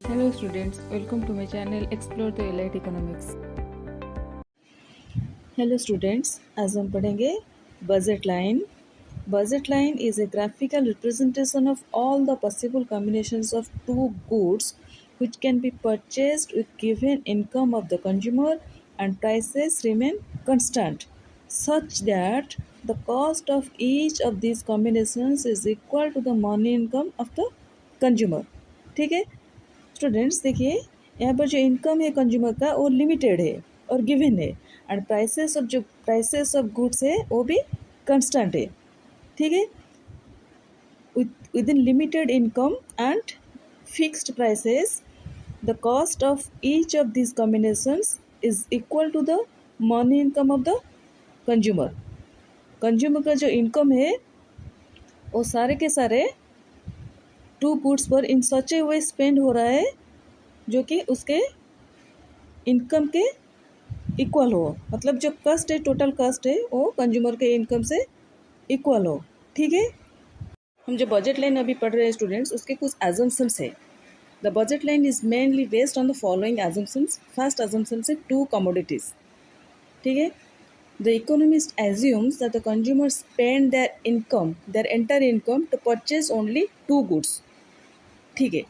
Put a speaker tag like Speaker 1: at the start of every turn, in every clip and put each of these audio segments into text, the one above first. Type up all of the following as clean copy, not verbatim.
Speaker 1: Hello students, welcome to my channel Explore the Elite Economics.
Speaker 2: Hello students, आज हम पढ़ेंगे budget line. Budget line is a graphical representation of all the possible combinations of two goods which can be purchased with given income of the consumer and prices remain constant such that the cost of each of these combinations is equal to the money income of the consumer. ठीक है students, देखिए यहाँ पर जो income है consumer का वो limited है और गिवन है, एंड प्राइसेस ऑफ गुड्स है वो भी कांस्टेंट है. ठीक है, within limited income and fixed prices the cost of each of this combinations is equal to the money income of the consumer. Consumer का जो इनकम है वो सारे के सारे टू गुड्स पर इन सच ए वे स्पेंड हो रहा है जो कि उसके इनकम के इक्वल हो, मतलब जो कॉस्ट है, टोटल कॉस्ट है, वो कंज्यूमर के इनकम से इक्वल हो. ठीक है, हम जो बजट लाइन अभी पढ़ रहे हैं स्टूडेंट्स, उसके कुछ एजम्पशंस है. The budget line is mainly based on the following assumptions. First assumption है टू कमोडिटीज. ठीक है, the economist assumes that the consumer spend their entire income to purchase only two goods. ठीक है,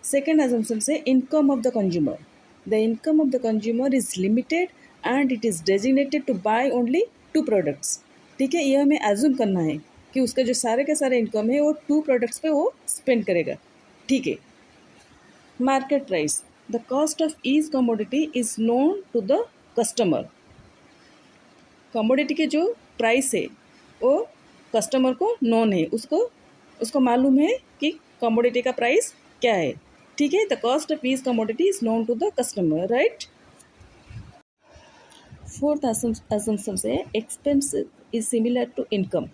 Speaker 2: second assumption से income of the consumer. The income of the consumer is limited and it is designated to buy only two products. ठीक है, ये हमें assume करना है कि उसका जो सारे का सारे इनकम है वो टू प्रोडक्ट्स पे वो स्पेंड करेगा. ठीक है, market price. The cost of each commodity is known to the customer. Commodity के जो प्राइस है वो कस्टमर को नोन है, उसको मालूम है कि कमोडिटी का प्राइस क्या है. ठीक है, the cost of each commodity is known to the customer, right. Fourth assumption से expense is similar to income.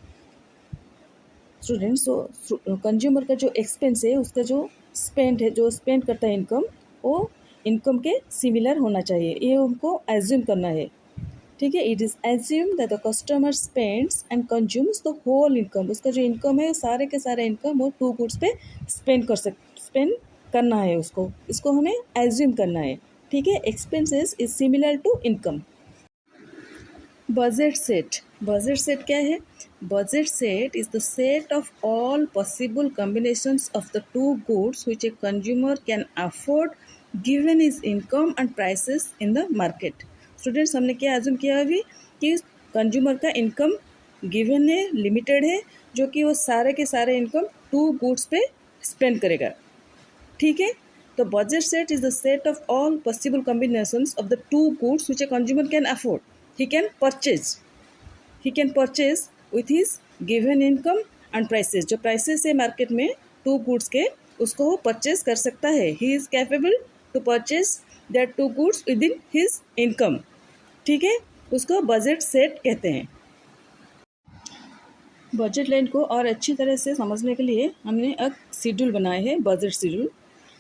Speaker 2: Students, तो कंज्यूमर का जो एक्सपेंस है, उसका जो स्पेंड करता है इनकम, वो इनकम के सिमिलर होना चाहिए, ये उनको एज्यूम करना है. ठीक है, it is assume that the customer spends and consumes the whole income. उसका जो इनकम है सारे के सारे इनकम वो टू गुड्स पे स्पेंड करना है, इसको हमें एज्यूम करना है. ठीक है, expenses is similar to income. Budget set क्या है? Budget set is the set of all possible combinations of the two goods which a consumer can afford given is income and prices in the market. Students, हमने क्या assume किया अभी कि consumer का income given है, limited है, जो कि वो सारे के सारे इनकम टू गुड्स पे स्पेंड करेगा. ठीक है, तो budget set is the set of all possible combinations of the two goods which a consumer can afford. he can purchase with his given income and prices. जो prices है market में two goods के, उसको वो purchase कर सकता है. He is capable to purchase that two goods within his income. ठीक है, उसको बजट सेट कहते हैं. बजट लाइन को और अच्छी तरह से समझने के लिए हमने एक शेड्यूल बनाया है, बजट शेड्यूल,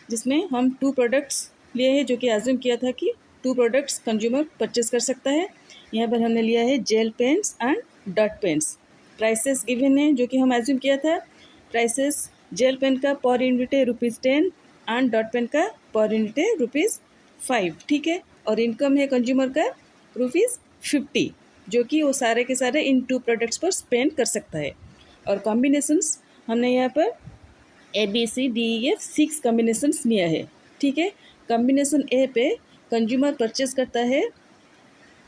Speaker 2: जिसमें हम टू प्रोडक्ट्स लिए हैं जो कि एज्यूम किया था कि टू प्रोडक्ट्स कंज्यूमर परचेज कर सकता है. यहाँ पर हमने लिया है gel pens and dot pens. Prices given है जो कि हम एज्यूम किया था. प्राइसेस जेल पेन का पर यूनिट है ₹10 एंड डॉट पेन का पर यूनिट है ₹5. ठीक है, और इनकम है कंज्यूमर का ₹50, जो कि वो सारे के सारे इन टू प्रोडक्ट्स पर स्पेंड कर सकता है. और कॉम्बिनेशंस हमने यहाँ पर ABCDEF 6 कॉम्बिनेशंस लिया है. ठीक है, कॉम्बिनेशन ए पे कंज्यूमर परचेज करता है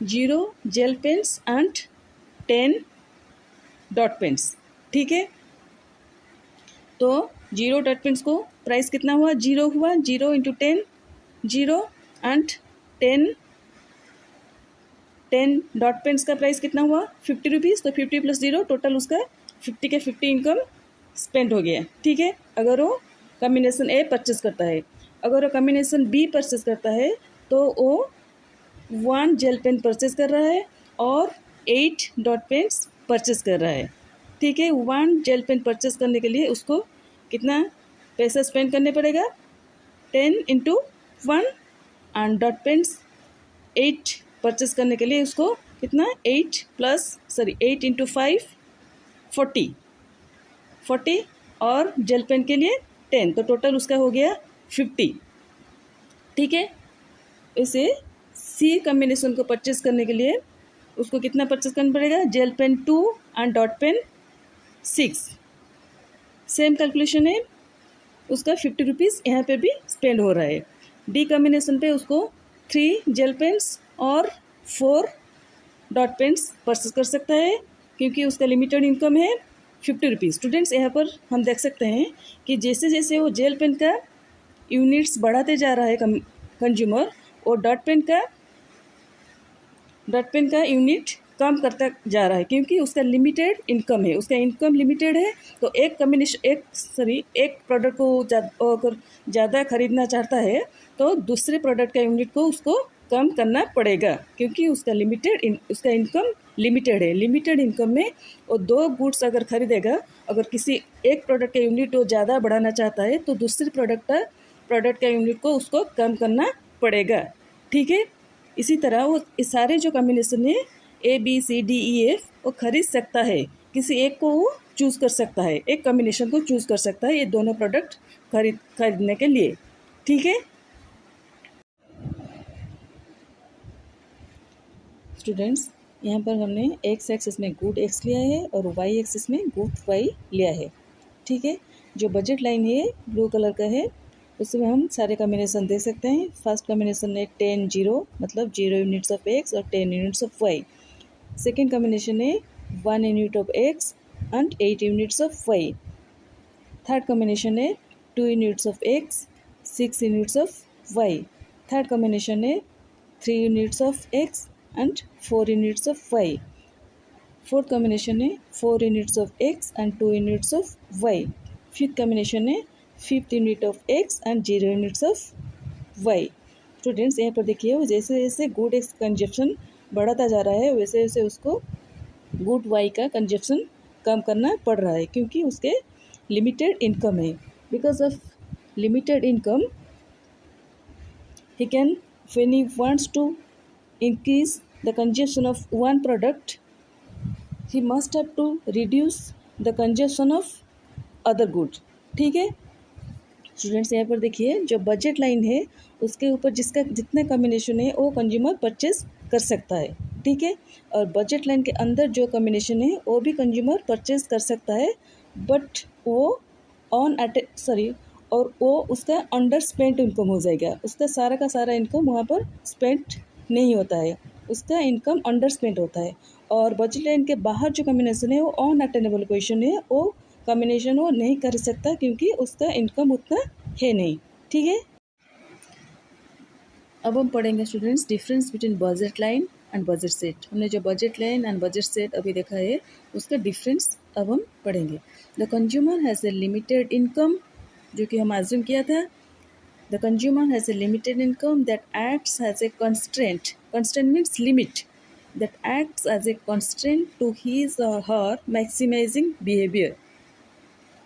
Speaker 2: 0 gel pens and 10 dot pens. ठीक है, तो 0 डॉट पेन्स को प्राइस कितना हुआ? 0 हुआ. 0 इंटू 10 0 एंड 10 डॉट पेन्स का प्राइस कितना हुआ? ₹50. तो 50 + 0 टोटल उसका 50 के 50 इनकम स्पेंड हो गया. ठीक है, अगर वो कॉम्बिनेशन ए परचेज करता है. अगर वो कॉम्बिनेशन बी परचेज करता है तो वो 1 जेल पेन परचेज कर रहा है और 8 डॉट पेन्स परचेज कर रहा है. ठीक है, 1 जेल पेन परचेज करने के लिए उसको कितना पैसा स्पेंड करने पड़ेगा? 10 into 1 and dot pens 8 purchase करने के लिए उसको कितना? 8 इंटू 5 40 और जेल पेन के लिए 10, तो टोटल उसका हो गया 50. ठीक है। इसे सी कॉम्बिनेशन को परचेज करने के लिए उसको कितना परचेज करना पड़ेगा, gel pen 2 and dot pen 6। Same calculation है, उसका 50 रुपीज़ यहाँ पे भी स्पेंड हो रहा है। डी कॉम्बिनेशन पे उसको 3 जेल पेन्स और 4 डॉट पेन्स परचेज कर सकता है क्योंकि उसका लिमिटेड इनकम है 50 रुपीज़। स्टूडेंट्स, यहाँ पर हम देख सकते हैं कि जैसे जैसे वो जेल पेन का यूनिट्स बढ़ाते जा रहा है कंज्यूमर, और डॉट पेन का यूनिट कम करता जा रहा है क्योंकि उसका लिमिटेड इनकम है, उसका इनकम लिमिटेड है। तो एक प्रोडक्ट को अगर ज़्यादा खरीदना चाहता है तो दूसरे प्रोडक्ट का यूनिट को उसको कम करना पड़ेगा क्योंकि उसका इनकम लिमिटेड है। लिमिटेड इनकम में वो 2 गुड्स अगर खरीदेगा, अगर किसी एक प्रोडक्ट का यूनिट वो ज़्यादा बढ़ाना चाहता है तो दूसरे प्रोडक्ट का यूनिट को उसको कम करना पड़ेगा। ठीक है। इसी तरह वो इस सारे जो कॉम्बिनेशन है ABCDEF वो खरीद सकता है, किसी एक को वो चूज़ कर सकता है, एक कॉम्बिनेशन को चूज़ कर सकता है ये दोनों प्रोडक्ट खरीदने के लिए। ठीक है स्टूडेंट्स, यहाँ पर हमने एक्स एक्सिस में गुड एक्स लिया है और वाई एक्सिस में गुड वाई लिया है। ठीक है। जो बजट लाइन है ब्लू कलर का है, उसमें हम सारे कॉम्बिनेशन दे सकते हैं। फर्स्ट कॉम्बिनेशन है 10-0, मतलब 0 यूनिट्स ऑफ एक्स और 10 units of Y. Second combination है 1 unit of X and 8 units of Y. Third combination है 2 units of X, 6 units of Y. Third combination है 3 units of X and 4 units of y. Fourth combination है 4 units of x and 2 units of y. Fifth combination है 5th unit of x and 0 units of y. Students, यहाँ पर देखिए जैसे जैसे good x consumption बढ़ाता जा रहा है वैसे वैसे उसको गुड वाई का कंजप्शन कम करना पड़ रहा है क्योंकि उसके लिमिटेड इनकम है। Because of limited income he can, when he wants to increase the consumption of one product, he must have to reduce the consumption of other goods. ठीक है स्टूडेंट्स, यहाँ पर देखिए जो बजट लाइन है उसके ऊपर जिसका जितना कॉम्बिनेशन है वो कंज्यूमर परचेज कर सकता है। ठीक है। और बजट लाइन के अंदर जो कॉम्बिनेशन है वो भी कंज्यूमर परचेज कर सकता है, बट वो और वो उसका अंडर स्पेंट इनकम हो जाएगा। उसका सारा का सारा इनकम वहाँ पर स्पेंड नहीं होता है, उसका इनकम अंडर स्पेंड होता है। और बजट लाइन के बाहर जो कॉम्बिनेशन है वो ऑन अटेनेबल क्वेश्चन है, वो कॉम्बिनेशन वो नहीं कर सकता क्योंकि उसका इनकम उतना है नहीं। ठीक है। अब हम पढ़ेंगे students difference between budget line and budget set. हमने जो budget line and budget set अभी देखा है उसका डिफरेंस अब हम पढ़ेंगे। The consumer has a limited income, जो कि हम आज्यूम किया था। The consumer has a limited income that acts as a constraint. Constraint means limit. That acts as a constraint to his or her maximizing behavior.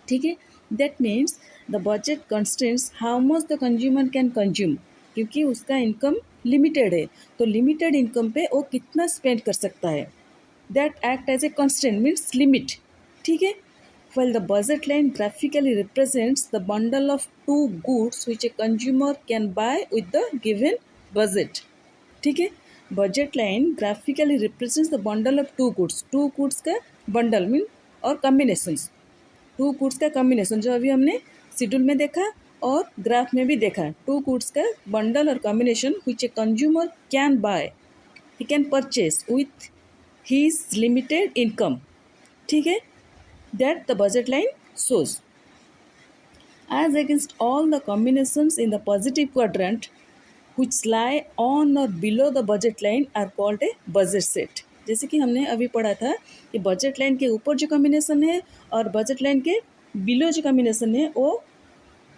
Speaker 2: ठीक है। That means the budget constrains how much the consumer can consume. क्योंकि उसका income limited है तो limited income पे वो कितना spend कर सकता है। That act as a constraint means limit. ठीक है। While the budget line graphically represents the bundle of two goods which a consumer can buy with the given budget. ठीक है। Budget line graphically represents the bundle of two goods का bundle mean और combinations, 2 goods का combination जो अभी हमने schedule में देखा और ग्राफ में भी देखा। 2 गुड्स का बंडल और combination which a consumer can buy, he can purchase with his limited income. ठीक है। That the budget line shows. As against all the combinations in the positive quadrant which lie on or below the budget line are called a budget set. जैसे कि हमने अभी पढ़ा था कि budget line के ऊपर जो कॉम्बिनेशन है और बजट लाइन के बिलो जो कॉम्बिनेशन है वो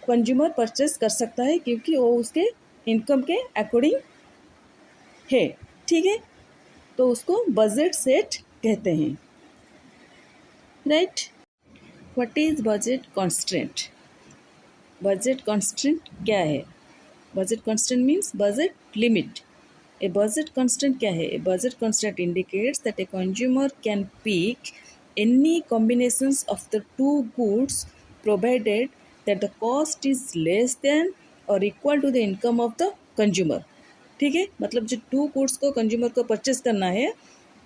Speaker 2: कंज्यूमर परचेस कर सकता है क्योंकि वो उसके इनकम के अकॉर्डिंग है। ठीक है। तो उसको बजट सेट कहते हैं। Right. What is budget constant? Budget constant क्या है? Budget constant means budget limit. A budget constant क्या है? A budget constant indicates that a consumer can pick any combinations of the two goods provided that the cost is less than or equal to the income of the consumer. ठीक है, मतलब जो two goods को consumer को purchase करना है,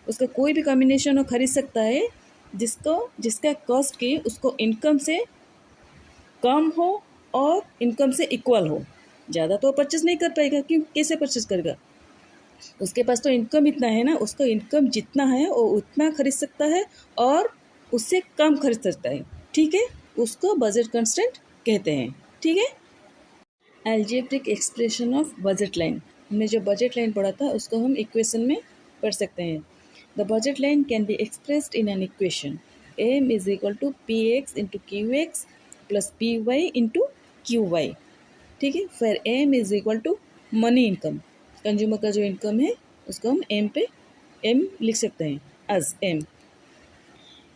Speaker 2: उसका कोई भी कॉम्बिनेशन वो खरीद सकता है जिसका कॉस्ट की उसको इनकम से कम हो और इनकम से इक्वल हो। ज़्यादा तो परचेस नहीं कर पाएगा, क्यों, कैसे परचेस करेगा, उसके पास तो इनकम इतना है ना, उसको इनकम जितना है वो उतना खरीद सकता है और उससे कम खरीद सकता है। ठीक है, उसको बजट कंस्ट्रेंट कहते हैं। ठीक है, algebraic expression of budget line, हमने जो बजट लाइन पढ़ा था उसको हम इक्वेशन में पढ़ सकते हैं। The budget line can be expressed in an equation M is equal to P X into Q X plus P Y into Q Y. ठीक है, फिर M is equal to money income, consumer का जो income है उसको हम M लिख सकते हैं as M.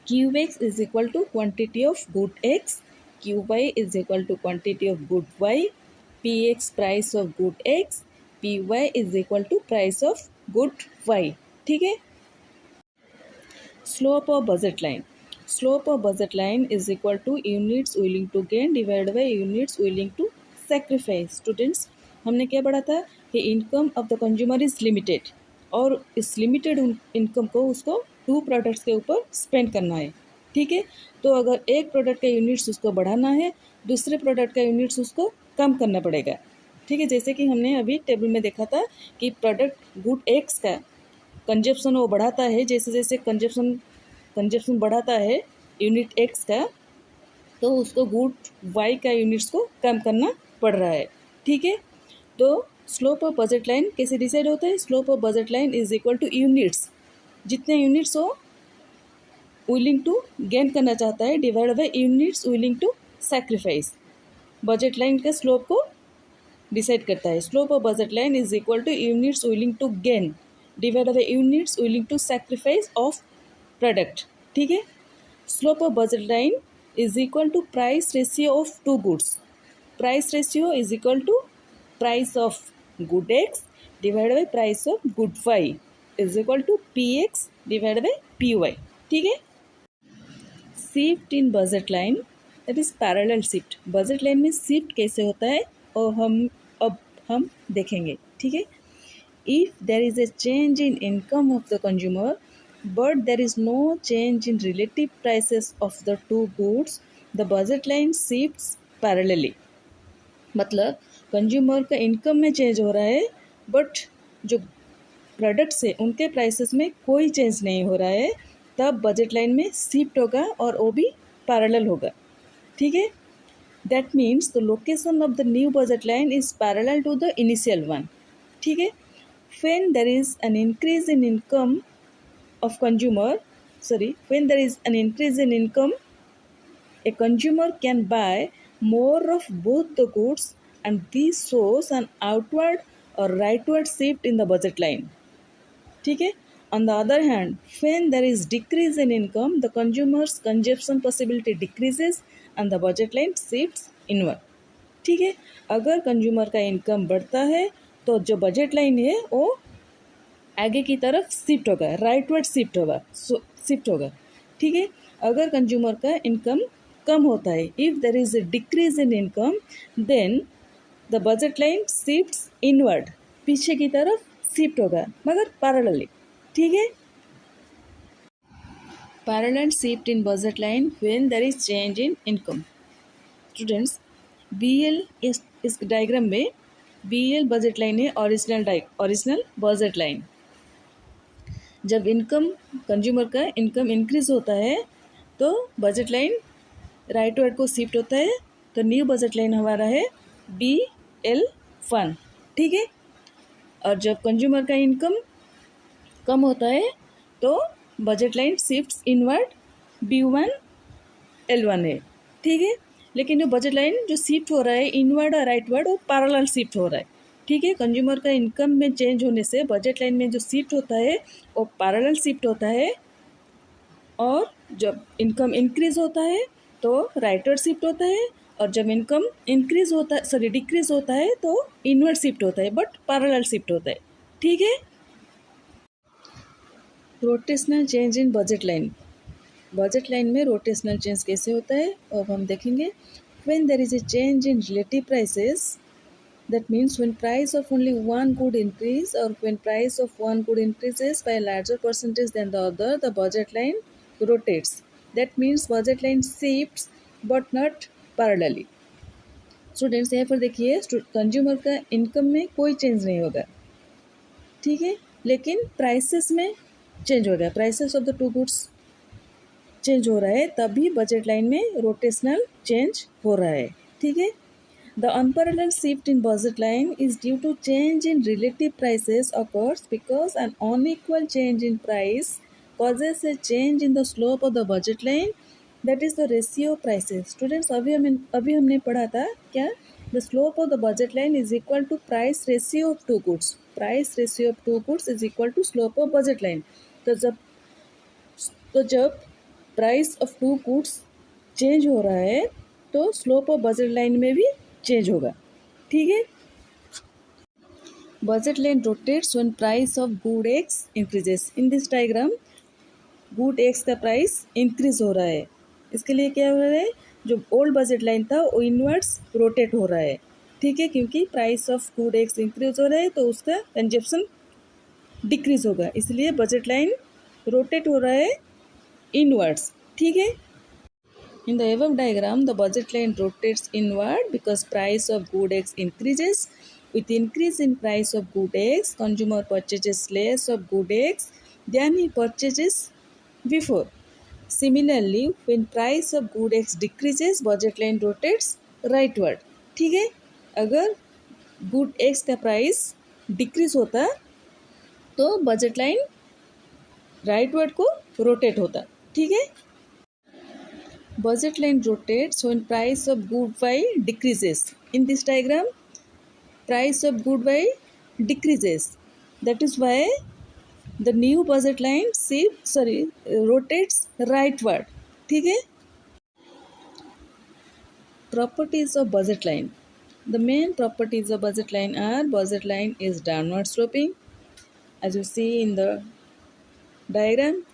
Speaker 2: Q X is equal to quantity of good X, Q Y is equal to quantity of good Y, P X price of good X, P Y is equal to price of good Y. ठीक है, slope of budget line, slope of budget line is equal to units willing to gain divide by units willing to sacrifice. Students, हमने क्या पढ़ा था कि income of the consumer is limited और इस limited income को उसको टू प्रोडक्ट्स के ऊपर स्पेंड करना है। ठीक है, तो अगर एक प्रोडक्ट का यूनिट्स उसको बढ़ाना है, दूसरे प्रोडक्ट का यूनिट्स उसको कम करना पड़ेगा। ठीक है, जैसे कि हमने अभी टेबल में देखा था कि प्रोडक्ट गुड एक्स का कंजप्शन वो बढ़ाता है, जैसे जैसे कंजप्शन बढ़ाता है यूनिट एक्स का, तो उसको गुड वाई का यूनिट्स को कम करना पड़ रहा है। ठीक है, तो स्लोप ऑफ बजट लाइन कैसे डिसाइड होता है, slope of budget line is equal to units, जितने यूनिट्स हो विलिंग टू गेन करना चाहता है divide by units willing to sacrifice. Budget line के स्लोप को डिसाइड करता है। Slope of budget line is equal to units willing to gain divide by units willing to sacrifice of product. ठीक है, slope of budget line is equal to price ratio of two goods, price ratio is equal to price of good X divide by price of good Y is equal to P X divide by P Y. ठीक है, shift in budget line that is parallel shift, budget line में shift कैसे होता है और हम देखेंगे। ठीक है, if there is a change in income of the consumer but there is no change in relative prices of the two goods, the budget line shifts parallelly। मतलब कंज्यूमर का इनकम में चेंज हो रहा है बट जो products है उनके prices में कोई चेंज नहीं हो रहा है, तब बजट लाइन में शिफ्ट होगा और वो भी पैरेलल होगा। ठीक है, that means the location of the new budget line is parallel to the initial one. ठीक है, when there is an increase in income of consumer, when there is an increase in income, a consumer can buy more of both the goods, and this shows an outward or rightward shift in the budget line। ठीक है, on the other hand, when there is decrease in income, the consumer's consumption possibility decreases and the budget line shifts inward। ठीक है, अगर consumer का income बढ़ता है तो जो बजट लाइन है वो आगे की तरफ शिफ्ट होगा, राइटवर्ड शिफ्ट होगा। ठीक है, अगर कंज्यूमर का इनकम कम होता है, if there is a decrease in income, then the budget line shifts inward, पीछे की तरफ शिफ्ट होगा मगर पैरेलली। ठीक है, parallel shift in budget line when there is change in income. Students, BL इस डायग्राम में BL बजट लाइन है, ओरिजिनल बजट लाइन। जब इनकम कंज्यूमर का इनकम इंक्रीज होता है तो बजट लाइन राइटवर्ड को शिफ्ट होता है, तो न्यू बजट लाइन हमारा है BL1। ठीक है, और जब कंज्यूमर का इनकम कम होता है तो budget line shifts inward B1L1 है। ठीक है, लेकिन जो बजट लाइन जो शिफ्ट हो रहा है इनवर्ड और राइटवर्ड वो पैरेलल शिफ्ट हो रहा है। ठीक है, कंज्यूमर का इनकम में चेंज होने से बजट लाइन में जो शिफ्ट होता है वो पैरेलल शिफ्ट होता है, और जब इनकम इंक्रीज होता है तो राइटवर्ड शिफ्ट होता है, और जब इनकम डिक्रीज होता है तो इनवर्ड शिफ्ट होता है बट पैरेलल शिफ्ट होता है। ठीक है, rotational change in budget line, budget line में रोटेशनल चेंज कैसे होता है अब हम देखेंगे। When there is a change in relative prices That means when price of only one good increase or when price of one good increases by a larger percentage than the other, the budget line rotates. That means budget line shifts but not parallelly. Students यहाँ पर देखिए consumer का income में कोई change नहीं होगा, ठीक है, लेकिन प्राइसेस में चेंज हो रहा है, prices of the two goods change हो रहा है, तभी बजट लाइन में रोटेशनल चेंज हो रहा है, ठीक है. The unparalleled shift in budget line is due to change in relative prices occurs because an unequal change in price causes a change in the slope of the budget line, that is the ratio of prices. Students, अभी हमने पढ़ा था क्या, the slope of the budget line is equal to price ratio of two goods. Price ratio of two goods is equal to slope of budget line. तो जब price of two goods change हो रहा है तो slope of budget line में भी change होगा, ठीक है. Budget line rotates when price of good x increases. In this diagram good x का प्राइस इंक्रीज हो रहा है, इसके लिए क्या हो रहा है, जो ओल्ड बजट लाइन था वो इनवर्ड्स रोटेट हो रहा है, ठीक है, क्योंकि price of good x increase हो रहा है तो उसका कंजप्शन डिक्रीज होगा, इसलिए बजट लाइन रोटेट हो रहा है इनवर्ड्स, ठीक है. In the above diagram, the budget line rotates inward because price of good X increases. With increase in price of good X, consumer purchases less of good X than he purchases before. Similarly, when price of good X decreases, budget line rotates rightward. ठीक है, अगर good x का price decrease होता तो budget line rightward को rotate होता, ठीक है. Budget line rotates when price of good Y decreases. In this diagram, price of good Y decreases. That is why the new budget line rotates rightward. ठीक है. Properties of budget line. The main properties of budget line are: budget line is downward sloping, as you see in the diagram.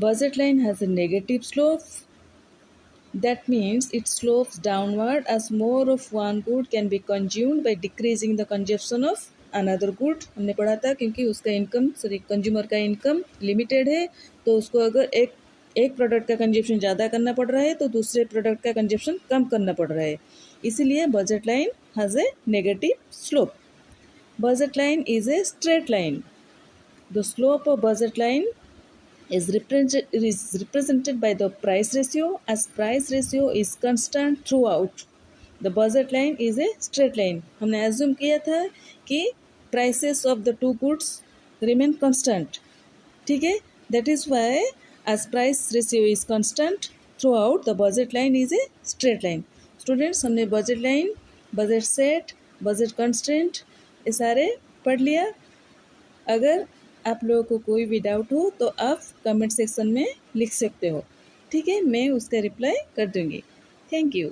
Speaker 2: Budget line has a negative slope. That means it slopes downward as more of one good can be consumed by decreasing the consumption of another good. हमने पढ़ा था क्योंकि उसका income consumer का income limited है, तो उसको अगर एक प्रोडक्ट का कंजप्शन ज़्यादा करना पड़ रहा है तो दूसरे प्रोडक्ट का कंजप्शन कम करना पड़ रहा है, इसीलिए budget line has a negative slope. Budget line is a straight line. The slope of budget line is represented by the price ratio, as price ratio is constant throughout. The budget line is a straight line. हमने assume किया था कि prices of the two goods remain constant, ठीक है. That is why as price ratio is constant throughout, the budget line is a straight line. Students, हमने budget line, budget set, budget constraint ये सारे पढ़ लिया. अगर आप लोगों को कोई भी डाउट हो तो आप कमेंट सेक्शन में लिख सकते हो, ठीक है, मैं उसका रिप्लाई कर दूंगी. Thank you.